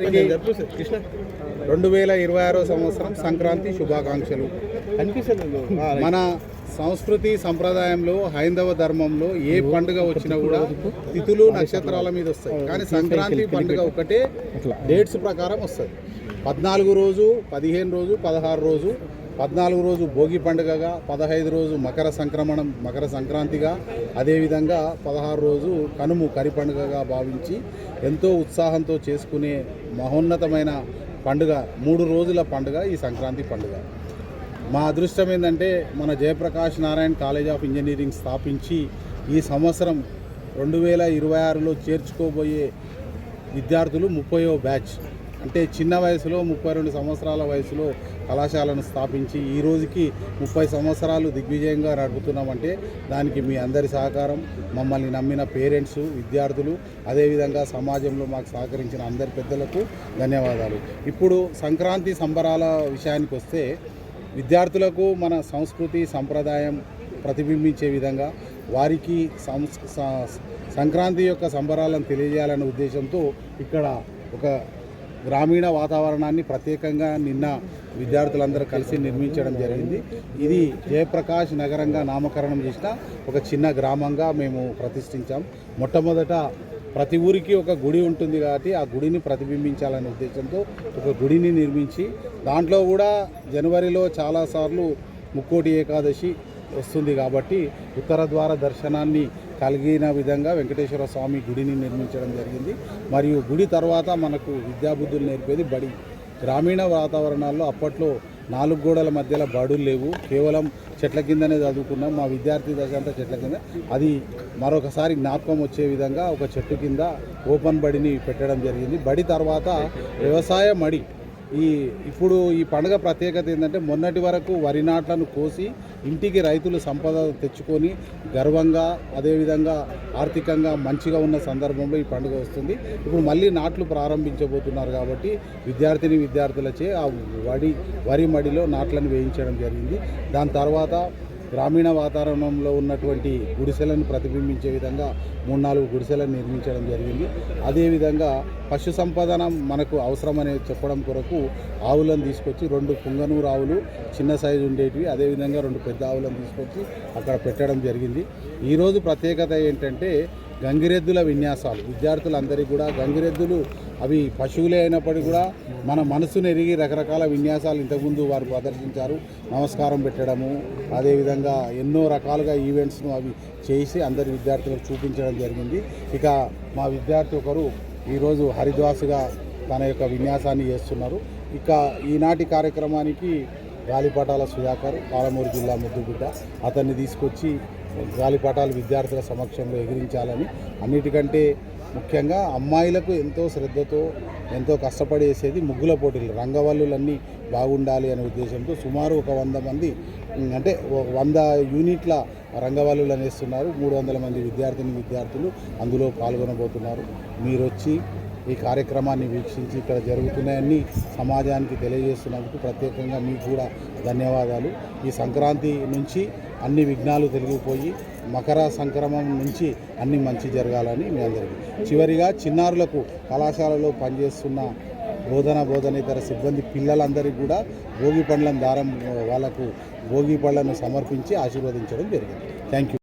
అందరికీ 2026 సంవత్సరం సంక్రాంతి శుభాకాంక్షలు. మన సంస్కృతి సంప్రదాయంలో హైందవ ధర్మంలో ఏ పండుగ వచ్చినా కూడా తిథులు నక్షత్రాల మీద వస్తాయి, కానీ సంక్రాంతి పండుగ ఒకటే డేట్స్ ప్రకారం వస్తుంది. 14 రోజు, 15 రోజు, 16 రోజు, 14 రోజు భోగి పండుగగా, 15 రోజు మకర సంక్రాంతిగా, అదేవిధంగా 16 రోజు కనుము కరి పండుగగా భావించి ఎంతో ఉత్సాహంతో చేసుకునే మహోన్నతమైన పండుగ, 3 రోజుల పండుగ ఈ సంక్రాంతి పండుగ. మా అదృష్టం ఏంటంటే మన Jayaprakash Narayana college of engineering స్థాపించి ఈ సంవత్సరం 2026లో చేర్చుకోబోయే విద్యార్థులు 30వ బ్యాచ్, అంటే చిన్న వయసులో 32 సంవత్సరాల వయసులో కళాశాలను స్థాపించి ఈ రోజుకి 30 సంవత్సరాలు దిగ్విజయంగా నడుపుతున్నామంటే దానికి మీ అందరి సహకారం, మమ్మల్ని నమ్మిన పేరెంట్స్, విద్యార్థులు, అదేవిధంగా సమాజంలో మాకు సహకరించిన అందరి పెద్దలకు ధన్యవాదాలు. ఇప్పుడు సంక్రాంతి సంబరాల విషయానికి వస్తే విద్యార్థులకు మన సంస్కృతి సంప్రదాయం ప్రతిబింబించే విధంగా వారికి సంక్రాంతి యొక్క సంబరాలను తెలియజేయాలనే ఉద్దేశంతో ఇక్కడ ఒక గ్రామీణ వాతావరణాన్ని ప్రత్యేకంగా నిన్న విద్యార్థులందరూ కలిసి నిర్మించడం జరిగింది. ఇది జయప్రకాష్ నగరంగా నామకరణం చేసిన ఒక చిన్న గ్రామంగా మేము ప్రతిష్ఠించాం. మొట్టమొదట ప్రతి ఊరికి ఒక గుడి ఉంటుంది కాబట్టి ఆ గుడిని ప్రతిబింబించాలనే ఉద్దేశంతో ఒక గుడిని నిర్మించి, దాంట్లో కూడా జనవరిలో చాలాసార్లు ముక్కోటి ఏకాదశి వస్తుంది కాబట్టి ఉత్తర ద్వార దర్శనాన్ని కలిగిన విధంగా వెంకటేశ్వర స్వామి గుడిని నిర్మించడం జరిగింది. మరియు గుడి తర్వాత మనకు విద్యాబుద్ధులు నేర్పేది బడి. గ్రామీణ వాతావరణాల్లో అప్పట్లో 4 గోడల మధ్యలో బడులు లేవు, కేవలం చెట్ల కిందనే చదువుకున్నాం. మా విద్యార్థి దశ అంతా చెట్ల కింద. అది మరొకసారి జ్ఞాపకం వచ్చే విధంగా ఒక చెట్టు కింద ఓపెన్ బడిని పెట్టడం జరిగింది. బడి తర్వాత వ్యవసాయ మడి. ఇప్పుడు ఈ పండుగ ప్రత్యేకత ఏంటంటే మొన్నటి వరకు వరి నాట్లను కోసి ఇంటికి రైతులు సంపద తెచ్చుకొని గర్వంగా, అదేవిధంగా ఆర్థికంగా మంచిగా ఉన్న సందర్భంలో ఈ పండుగ వస్తుంది. ఇప్పుడు మళ్ళీ నాట్లు ప్రారంభించబోతున్నారు కాబట్టి విద్యార్థులచే ఆ వరి మడిలో నాట్లను వేయించడం జరిగింది. దాని తర్వాత గ్రామీణ వాతావరణంలో ఉన్నటువంటి గుడిసెలను ప్రతిబింబించే విధంగా 3-4 గుడిసెలను నిర్మించడం జరిగింది. అదేవిధంగా పశు సంపదన మనకు అవసరమని చెప్పడం కొరకు ఆవులను తీసుకొచ్చి 2 పుంగనూరు ఆవులు చిన్న సైజు ఉండేటివి, అదేవిధంగా 2 పెద్ద ఆవులను తీసుకొచ్చి అక్కడ పెట్టడం జరిగింది. ఈరోజు ప్రత్యేకత ఏంటంటే గంగిరెద్దుల విన్యాసాలు. విద్యార్థులందరికీ కూడా గంగిరెద్దులు అవి పశువులే అయినప్పటికీ కూడా మన మనసును ఎరిగి రకరకాల విన్యాసాలు ఇంతకుముందు వారు ప్రదర్శించారు. నమస్కారం పెట్టడము, అదేవిధంగా ఎన్నో రకాలుగా ఈవెంట్స్ను అవి చేసి అందరి విద్యార్థులకు చూపించడం జరిగింది. ఇక మా విద్యార్థి ఒకరు ఈరోజు హరిద్వాసుగా తన యొక్క విన్యాసాన్ని చేస్తున్నారు. ఇక ఈనాటి కార్యక్రమానికి గాలిపటాల సుధాకర్, పాలమూరు జిల్లా ముద్దుబిడ్డ, అతన్ని తీసుకొచ్చి గాలిపటాలు విద్యార్థుల సమక్షంలో ఎగిరించాలని, అన్నిటికంటే ముఖ్యంగా అమ్మాయిలకు ఎంతో శ్రద్ధతో ఎంతో కష్టపడి వేసేది ముగ్గుల పోటీలు, రంగవల్లులన్నీ బాగుండాలి అనే ఉద్దేశంతో సుమారు ఒక 100 మంది, అంటే 100 యూనిట్ల రంగవల్లులను వేస్తున్నారు. 300 మంది విద్యార్థులు అందులో పాల్గొనబోతున్నారు. మీరు వచ్చి ఈ కార్యక్రమాన్ని వీక్షించి ఇక్కడ జరుగుతున్నాయన్నీ సమాజానికి తెలియజేస్తున్నందుకు ప్రత్యేకంగా మీకు కూడా ధన్యవాదాలు. ఈ సంక్రాంతి నుంచి అన్ని విఘ్నాలు తొలగిపోయి మకర సంక్రమం నుంచి అన్ని మంచి జరగాలని మీ అందరికీ. చివరిగా చిన్నారులకు కళాశాలలో పనిచేస్తున్న బోధనేతర సిబ్బంది పిల్లలందరికీ కూడా భోగి పండ్లను వాళ్ళకు భోగి పళ్ళను సమర్పించి ఆశీర్వదించడం జరిగింది. Thank you.